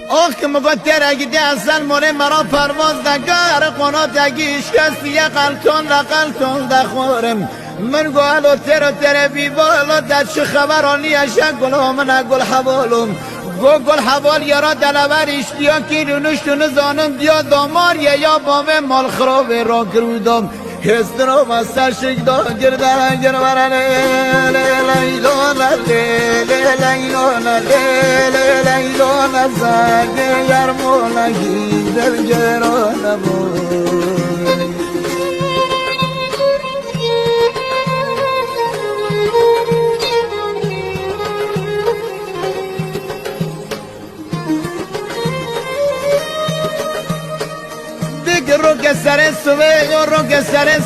آخ که مگه ترگیده اصل موره مرا پرواز دگر قنات اگیش کسی قلتون لقلتون دخورم من گوالو تر بیبالو در چه خبرانی اشک گلو من گل حوالم گل حوال یارا دلور اشتیا کی رونشتون زانم دیا دامار یا بامه مال خراب را کرودم هسترو مستر شکدا گردن گرورنه لیلون لیلون لیلون زاگه یرمونگی در گرانمون رو که سر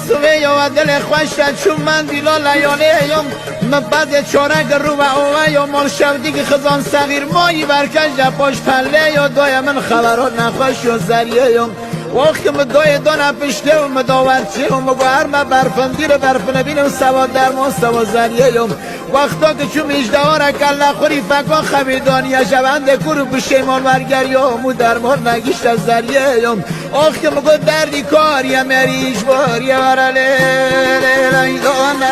سوه و دل خوشت چون من دیلا لیانه یم من بعد چارک رو و اوه یا مال شودی که خزان صغیر مایی برکش در پاش پله یا دای من خبرات نخوش و ذریعه یم وقت که مدای دانم پشته و مداورچه و مبهر من برفندی رو برف نبینم سوا درمان سوا ذریعه یم وقتا که چون اجدوار کلا خوری فکا خبیدانی شونده کرو بشیمان ورگری و درمان نگیشت از ذریعه یم آخ که مگو دردی کاری مریش باری ورا لیلون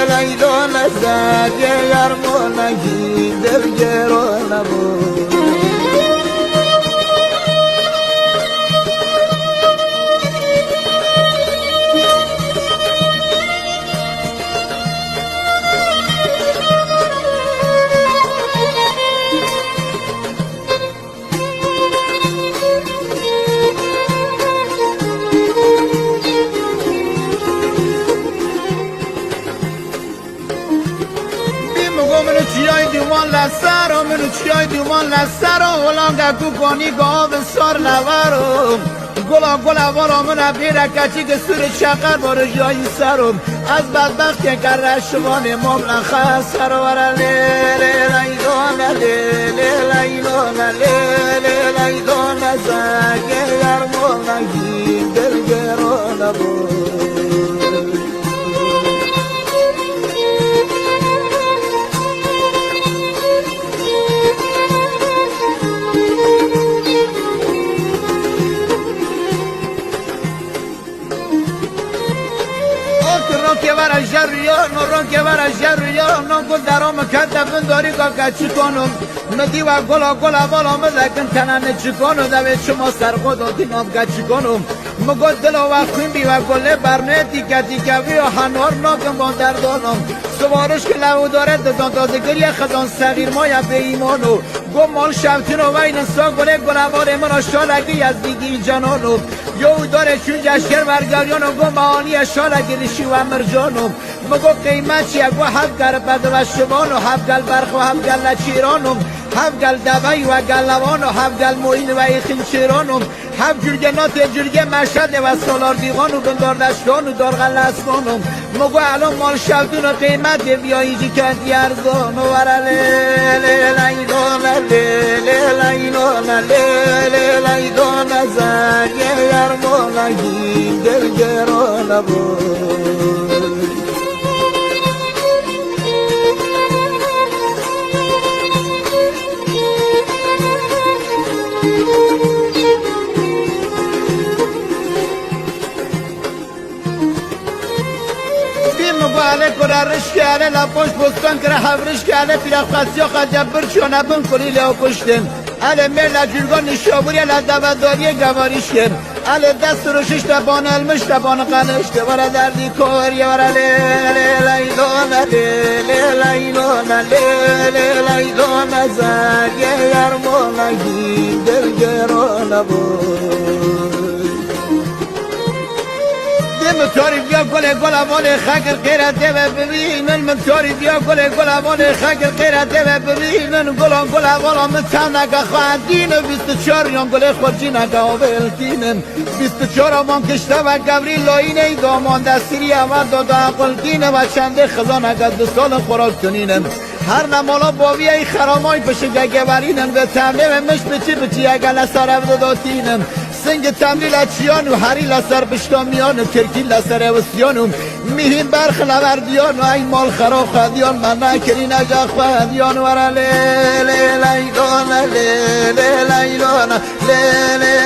لیلون زاگه یرمونگی دلگرانه بود چیای دیوان لسر و منو چیای دیوان لسر و ولانگا کوکانی گاو سار نورم گلا والا من بیره کچی که سور چقر بار جای سرم از بدبخت که کر شوان مملن خسر ورا لیلون لیلون زاگه یرمونگی دلگرانه بود رو که برا جریان گل درام کدفن داری که چی کنم ندی و گلا بالا مزکن تنانه چی کنم دوید شما سرخود و دینام که چی کنم مگو دل و خوین بی و گله برنه تیکه وی و هنوار ناکم با دردانم سوارش که لو داره دزان تازه گریه خزان صغیر مایا به ایمانو گو مال شبتین و وین سا گله گلوار من شالگی از دیگی جانانو یو داره چون جشکر برگریانو گو معانی شالگی رشی و مرجانو مگو قیمت چیه گو هفگر بد و شبانو هفگل برخ و هفگل نچیرانو هفگل دوی و گلوانو هفگل موین و خینچیرانو هف جرگه نات جرگه مشهد و سالار دیوانو بندار دشتانو دارغل اسمانو مگو الان مال شبدون و قیمت بیایی جی کردی ارزانو ورا لیلون زاگه یرمونگی دلگرانه بود باله کرارش کاله لپوش بستان کره حورش کاله پیرخ خسیا خجبر چونه بن کلی لو کشتن اله مرلا جرگان نشابوری اله دواداری گواریش کن اله دست روشش تبان المش تبان قنش تبارا دردی کوری ورا لیلون زاگه یرمونگی دلگرانه بود متاری بیا گل آوان خاگر غیرت و ببینن متاری بیا گل آوان خاگر غیرت و ببینن گل آوان متنگ خواندین 24 یان گل خودجی نگاول دینن 24 آمان کشته و گوری لاینه دامان دستیری آمد داد عقل دینه و چنده خزان اگد 2 سال خوراک کنینن هر نمالا باوی ای خرامای پشه گگه برینن به ترنه و مش بچی اگه لسارف داداتینن سنگ تملیل چیان و هری لسر بشتامیان و ترکی لسر وسیان و میهیم برخ لوردیان و این مال خرا خدیان من نکری نجا خدیان ورا لیلان لیلان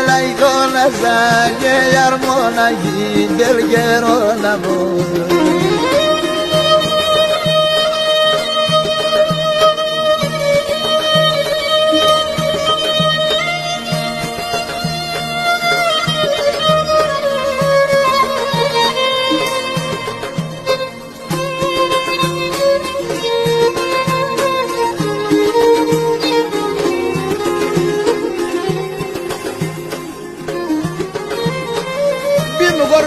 لیلان زنگ یرمانگی دلگرانمون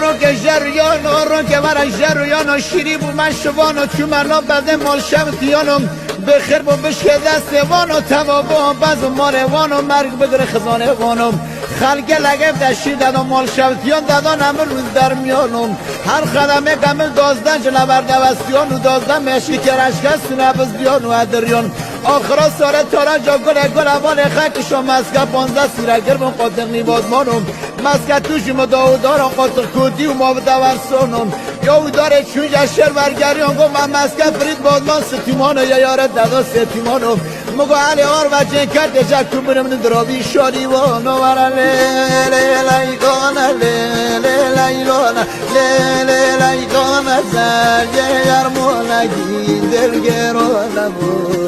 رو که جریان رو که برای جریان شیری بو من شوان و چومرنا بده مال شمتیانم بخیر بو بشک دست وان و توابا باز ماروان و مرگ بدر خزانه وانم خلق لگب دشی دادم مال شمتیان دادان امر روز در میانم هر خدمه کامل دازدن جلبر دوستیان و دازدن مشی که رشکست نبز دیان و ادریان آخرا ساره تارا جا گل اول خاک شو مسکه 15 سیره گرم قاطق نیبادمانم مسکه توشم داودارم قاطق کودی و ما بدورسانم یا او داره چونجا شر برگریان گو من مسکه فرید بادمان ستیمانو یا یاره دادا ستیمانو مگو علی آر و جن کرده جا تو برم ندرابی شادی وانو ورا لیلان زرگه یرمانگی دلگرانمون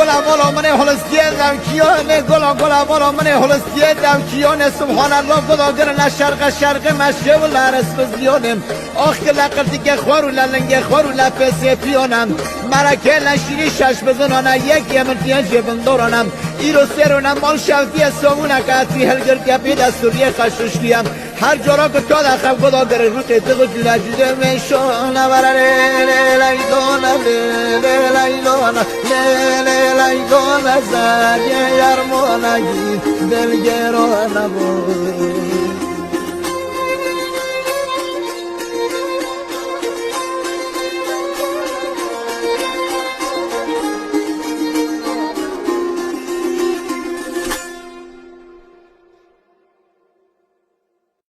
گلا والا من هلستیه دم کیانه گلا والا من هلستیه دم کیانه سبحان الله خداگر شرق مشرق و لرس بزیانم آخ که لقرتی که خوار و للنگ خوار و لپسه پیانم مرکه لشیری شش بزنانه یک یمنتیه جبن دارانم ایرو سرونم مال شوتیه سامونه کتی هلگر گپی دستوریه خششتیم هر جارا که تا دخم خداگر رو قیتق و جلجده میشانه برره لیلان زرگه یرمانگی دلگرانمون